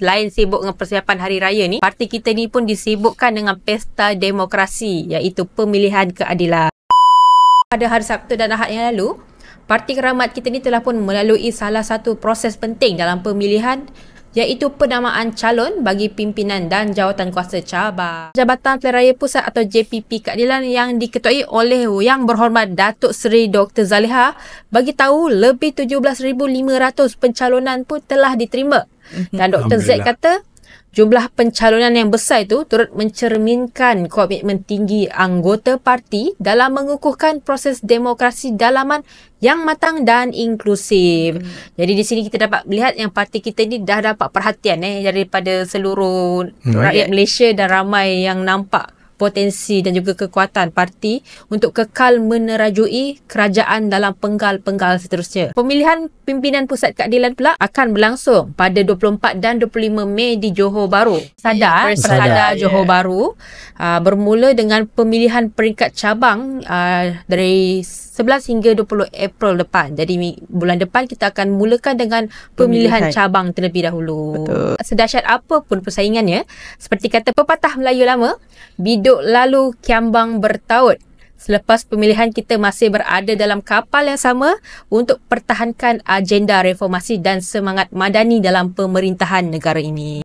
selain sibuk dengan persiapan Hari Raya ni, parti kita ni pun disibukkan dengan pesta demokrasi, iaitu pemilihan keadilan. Pada hari Sabtu dan Ahad yang lalu, Parti Keramat kita ni telah pun melalui salah satu proses penting dalam pemilihan, iaitu penamaan calon bagi pimpinan dan jawatan kuasa cabang. Jabatan Pilihan Raya Pusat atau JPP Keadilan yang diketuai oleh Yang Berhormat Datuk Seri Dr. Zaliha bagi tahu lebih 17,500 pencalonan pun telah diterima. Dan Dr. Z kata jumlah pencalonan yang besar itu turut mencerminkan komitmen tinggi anggota parti dalam mengukuhkan proses demokrasi dalaman yang matang dan inklusif. Jadi di sini kita dapat melihat yang parti kita ni dah dapat perhatian daripada seluruh rakyat Malaysia, dan ramai yang nampak potensi dan juga kekuatan parti untuk kekal menerajui kerajaan dalam penggal-penggal seterusnya. Pemilihan pimpinan Pusat Keadilan pula akan berlangsung pada 24 dan 25 Mei di Johor Bahru. Persada Johor Bahru bermula dengan pemilihan peringkat cabang dari 11 hingga 20 April depan. Jadi bulan depan kita akan mulakan dengan pemilihan cabang terlebih dahulu. Betul. Sedahsyat apapun persaingannya, seperti kata pepatah Melayu lama, biduk lalu kiambang bertaut. Selepas pemilihan kita masih berada dalam kapal yang sama untuk pertahankan agenda reformasi dan semangat madani dalam pemerintahan negara ini.